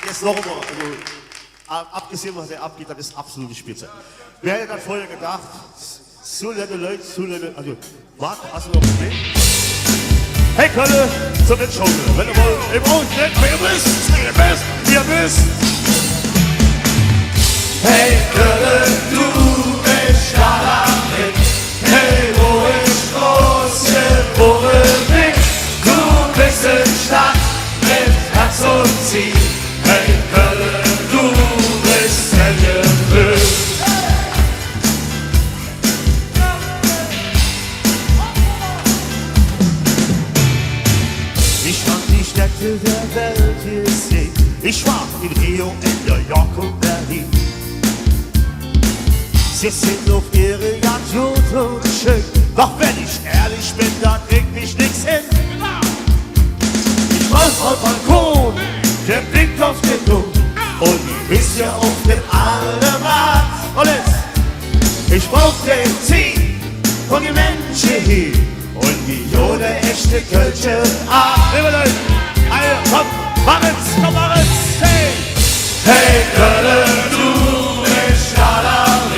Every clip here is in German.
jetzt noch einmal, also, abgesehen, was er abgeht, das ist absolute Spitze. Wer hätte das vorher gedacht? So nette Leute, also, Marc, hast du noch ein Problem? Hey Kölle, zum Entschuldigen, wenn du mal im Ausland, wer ihr bist. Hey Kölle, du bist Stadt, hey, wo ich groß geboren bin, du bist in Stadt mit Herz und Ziel. Hey Kölle, du bist Heldenblüt. Ich fand die Städte der Welt gesehen. Ich war in Rio, in New York und Berlin. Sie sind auf ihre Yacht und schön. Doch wenn ich ehrlich bin, da kriegt mich nix hin. Ich weiß auf Balkon, der blickt auf den Dom. Und die ist ja auf dem Allemann. Und jetzt, ich brauch den Ziel von den Menschen hier. Und die Jode echte Kölsche. Liebe Leute, komm, machen's, hey! Hey, Kölle, du bist Stadt,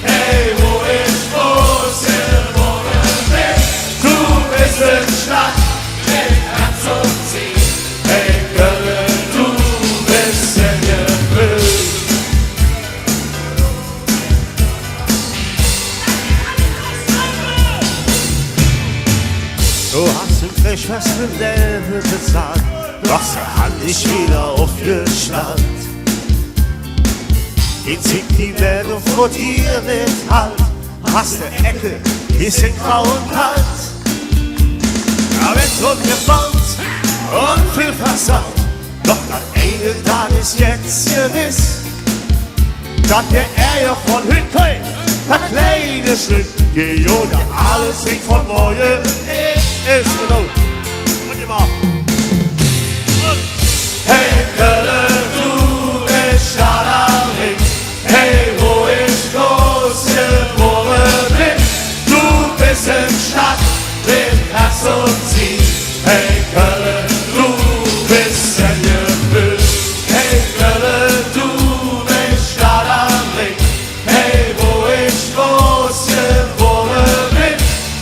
hey, wo ich groß geboren bin. Du bist in Stadt mit Herz und Ziel. Hey, Kölle, du bist in Gefühl. Du hast im Frechfest mit Leben bezahlt, doch sie hat dich wieder aufgeschlagen. Jetzt zieht die Welt vor dir mit Halt. Hast der Ecke, bisschen grau und kalt. Da wird's umgebaut und viel versaut. Doch das eine Tag ist jetzt gewiss, dass der Ärger von Hütte, das kleine Stück, Geode, alles hängt von Neue. Ist genau. Und immer. Hey, Kölle, du bist Stadt, hey, wo ich groß geboren bin. Du bist in Stadt mit Herz und Ziel. Hey, Kölle, du bist ein Gefühl. Hey, Kölle, du bist Stadt, hey, wo ich groß geboren bin.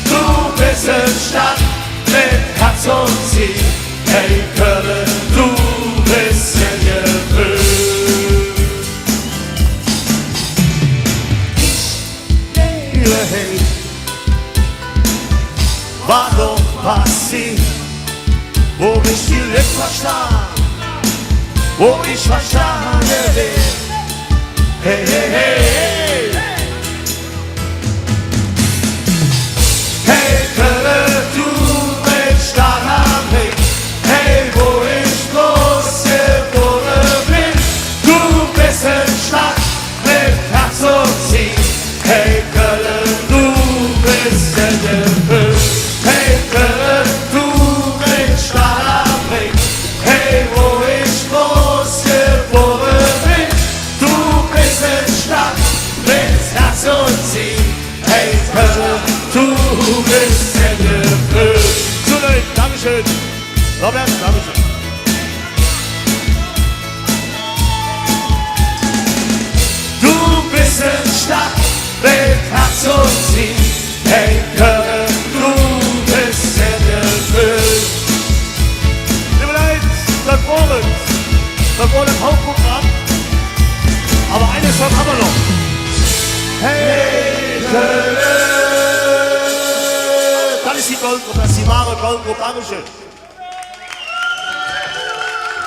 Du bist in Stadt mit Herz und Ziel. Hey, Kölle, du bist ein Gefühl. Hey, war doch passiert, wo ich die Lippen verstand, wo ich verstanden bin. Hey, hey, hey, hey, Kölle, du bist Stadt am Weg. Hey, wo ich groß geboren bin, du bist in Stadt mit Herz und Ziel. Hey, Kölle, du bist in Gefühl. Hey, Kölle, du bist Stadt am Weg. Hey, wo ich groß geboren bin, du bist in Stadt mit Herz und Ziel. Hey, Kölle, du bist in Gefühl. Zu Leuten, Dankeschön. Robert, Dankeschön. Du bist in Stadt mit Herz und Ziel. Hey, Kölle, du bist in Gefühl. Liebe Leute, das wurde Hauptprogramm. Aber eine Song haben wir noch. Hey, Kölle. Das ist die Goldgruppe, das ist die wahre Goldgruppe. Dankeschön.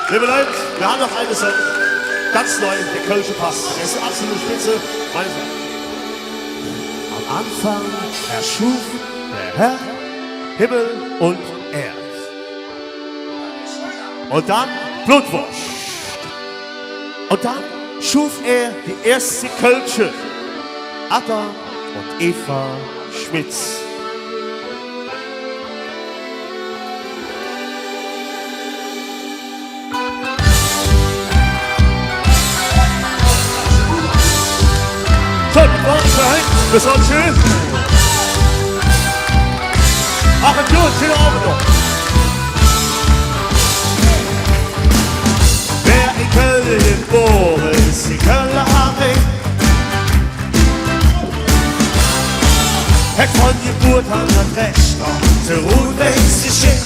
Liebe Leute, wir haben noch eine Song. Ganz neu, der Kölsche Pass. Der ist absolut spitze. Meine Sache. Am Anfang erschuf der Herr Himmel und Erd. Und dann Blutwurst. Und dann schuf er die erste Kölsche. Adam und Eva Schmitz. So, die Worte für heute. Bis dann, schön. Ach, und gut, schöne Abend noch. Wer in Köln zur Ruhe ist sich hin.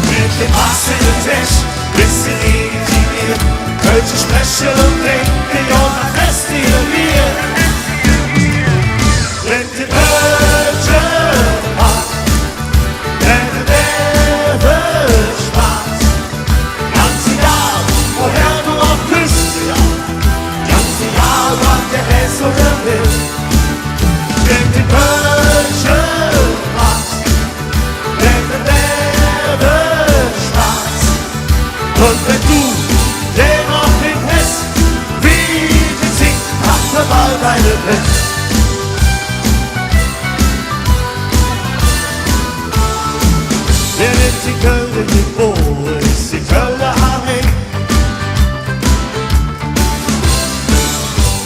Mit dem Pass in den Tisch, wissen die mir, Kölsche sprechen und trinken, ja, nach Fest ihr Bier. Mit dem Kölsche Pass, mit dem Spaß, ganz egal, woher du auch küsst, ja, ganz egal, was der ist oder will. Mit dem Kölsche Pass, mit dem Spaß, und wenn du den auf den Fest, wie den singt, macht er mal deine Welt. Wer nimmt die Kölner mit, wo ist die Kölner Armee?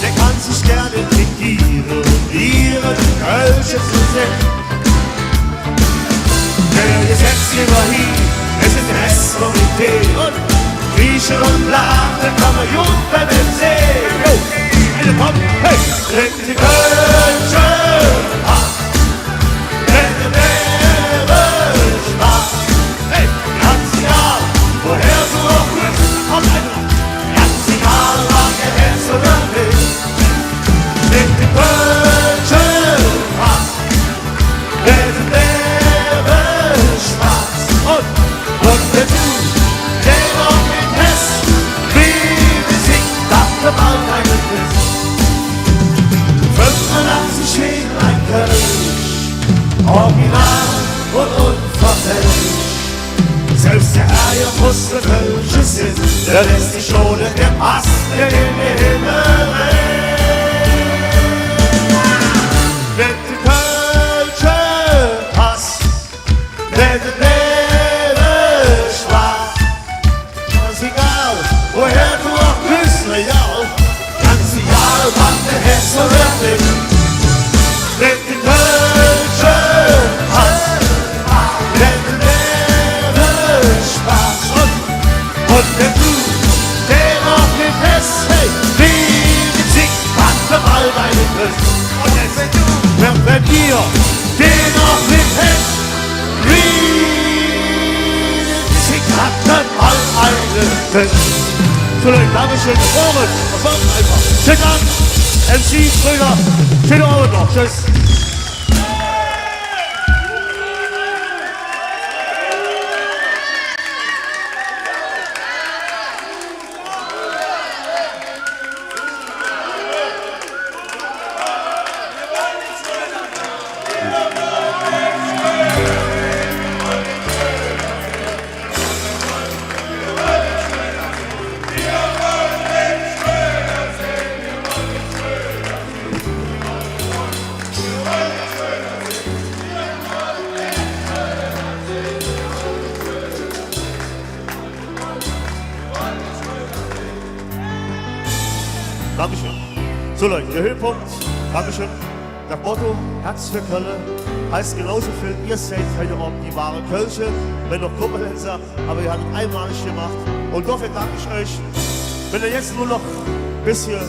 Der kann sich gerne regieren und ihren Kölsche zu sehen. Der Gesetz immerhin, es ist Restaurität und Griechen und Blasen kommen gut bei dem See. Eine kommt, hey, trinkt die Kölsche ab, wenn der Leben Spaß. Hey, ganz egal, woher du auch bist, kommt einer. Ganz egal, was der ist oder will. Trinkt die Kölsche ab, wenn der Leben Spaß. Und wenn du den auf den Test, wie besingt, dachte mal deine Frist. 85 Schweden, ein Kölsch, original und unverfälscht. Selbst der Eier musste Kölsches ist, der lässt sich ohne den Pass, der in den Himmel rennt. Mit dem Kölsche Pass, der den Leben Spaß. Ganz egal, woher du auch bist, ja, ganz egal, was der Hess oder will. Mit dem Kölsche Pass, der den Leben Spaß. Und wenn du den auf den Fest, hey, wie gezinkt, warte mal deine Frist. Und jetzt wenn ihr den auf den Fest, wie gezinkt, warte mal eine Frist. So Leute, Dankeschön, Ohren, das war's einfach. Schönen Dank, MC Schröder, schöne Ohren noch, tschüss. Dankeschön. So Leute, der Höhepunkt, Dankeschön. Das Motto, Herz für Köln, heißt genauso viel, ihr seid heute Abend die wahre Kölsche, wenn noch Kupperlenser, aber ihr habt es einmalig gemacht. Und dafür danke ich euch, wenn ihr jetzt nur noch ein bisschen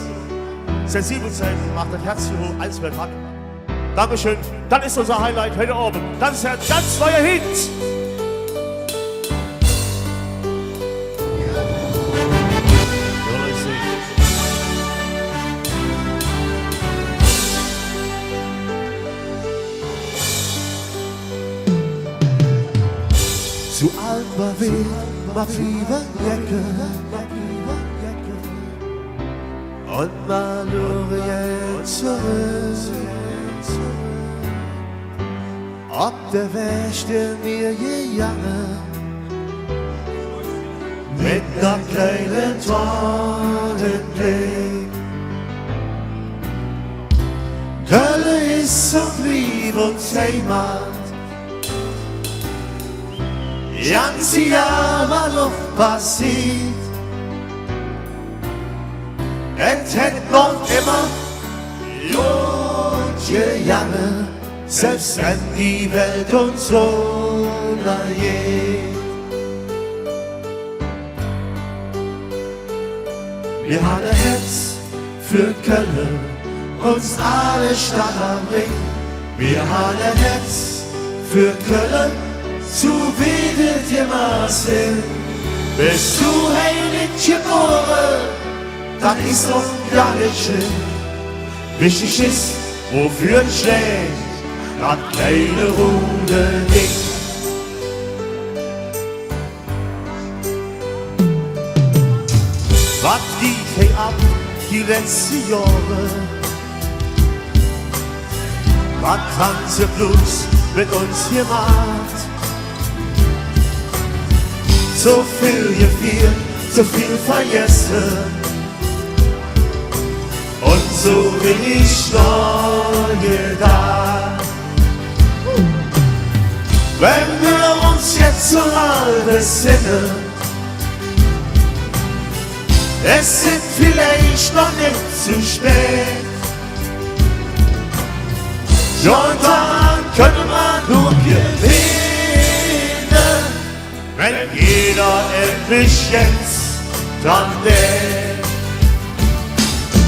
sensibel seid, macht das Herz hier hoch, eins wird hack. Dankeschön, das ist unser Highlight heute Abend. Das ist ein ganz neuer Hit. Zu alt war weh, mag lieber Jacke und mal nur jetzt zurück. Ob der Wächter mir gegangen mit ner kleinen Tonnenblick. Köln ist so lieb und Heimat. Ganz Jahr war noch passiert. Es hätt noch immer gut gegangen, selbst wenn die Welt uns untergeht. Wir hatten Herz für Köln, uns alle Stadt am Ring. Wir haben ein Herz für Köln, zu wedet ihr Maßen. Bist du heilig geboren, das ist doch ja nicht schön. Wichtig ist, wofür es schlägt, das kleine runde Ding. Was geht hier ab, die letzten Jahre? Was haben sie bloß mit uns gemacht? So viel gefehlt, so viel vergessen und so wenig neu da. Wenn wir uns jetzt so mal besinnen, es ist vielleicht noch nicht zu spät. Und dann können wir nur gewinnen, wenn jeder endlich jetzt dran denkt.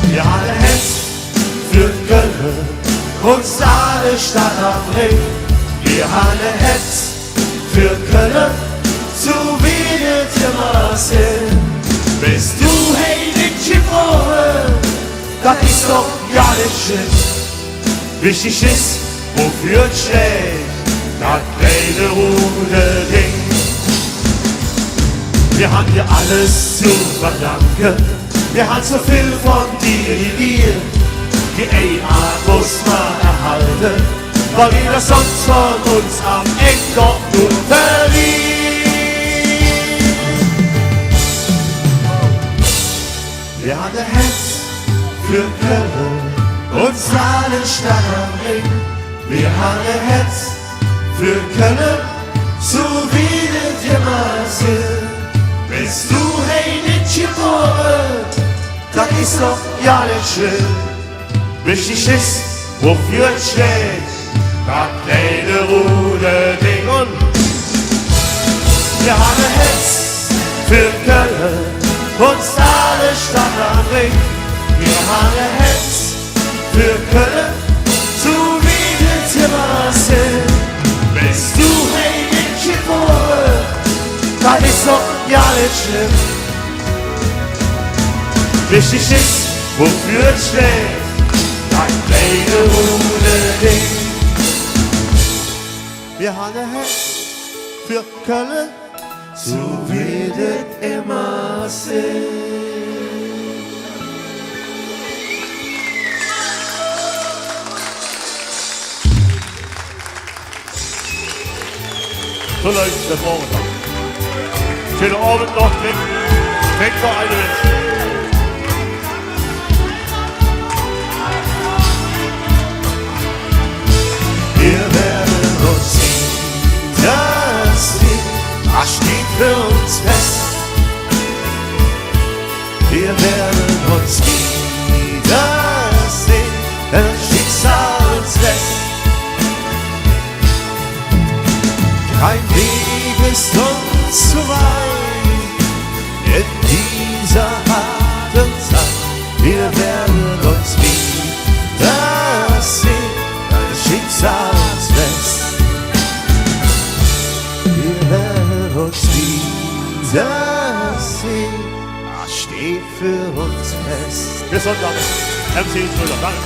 Wir alle Herz für Köln, uns alle Stadt am Ring. Wir alle Herz für Köln, zu wenig immer sind. Bist du heilig geboren, das ist doch ja nicht schön. Wichtig ist, wofür es steht, das kleine runde Ding. Wir haben dir alles zu verdanken, wir haben so viel von dir geliebt. Die EA muss man erhalten, weil wir das sonst von uns am Ende doch nur verlieren. Wir haben ein Herz für Köln, uns alle Stadt am Ring. Wir haben ein Herz für Köln, so wie das immer sind. Bist du heilig geboren, das ist doch ja nicht schön. Wichtig ist, wofür es steht, das kleine runde Ding. Und wir haben ein Herz für Köln, uns alle Stadt am Ring. Wir haben ein Herz für Köln, so wie das immer sind. Bist du heilig geboren, das ist doch ja nicht schlimm. Wichtig ist, wofür es steht, das kleine runde Ding. Wir haben ein Herz für Köln, so wie das immer sind. So Leute, der Vormittag. Schönen Abend noch, trinkt noch eine mit. Wir werden uns wiedersehen, das steht für uns fest. Wir werden uns wiedersehen, denn das Schicksal uns lässt. Kein Weg ist uns zu weit in dieser harten Zeit. Wir werden uns wiedersehen, das Schicksal uns lässt. Wir werden uns wiedersehen, das steht für uns fest. Bis Sonntag. MC Schröder, danke.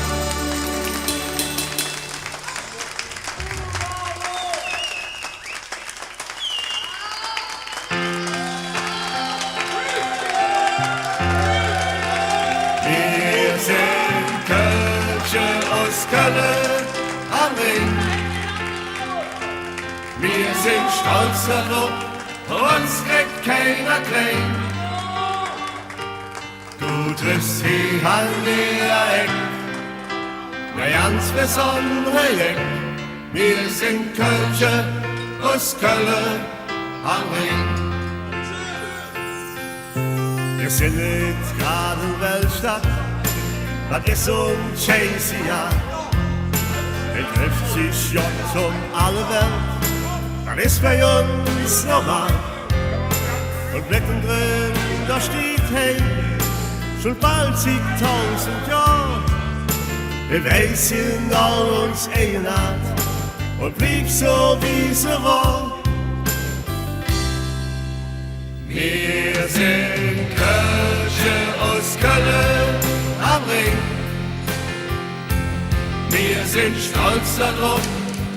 Wir sind Kölsche aus Köln am Ring. Wir sind stolz darauf, uns kriegt keiner klein. Du triffst hier an der Eck, ne ganz besondere Eck. Wir sind Kölsche aus Köln am Ring. Wir sind nicht gerade in Weltstadt, das ist so ein Chasey-Jahr. Er trifft sich ja um alle Welt, das ist bei uns normal. Und mittendrin, da steht hey, schon bald 1000 Jahre, Wir weißen all uns Eigenart und blieb so wie sie war. Wir sind Kirche aus Köln am Ring. Wir sind stolz darauf,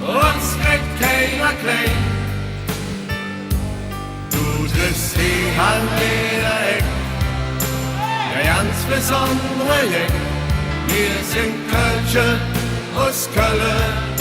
uns kriegt keiner klein. Du triffst die Hand jeder Eck, der ganz besondere Eck. Wir sind Kirche aus Köln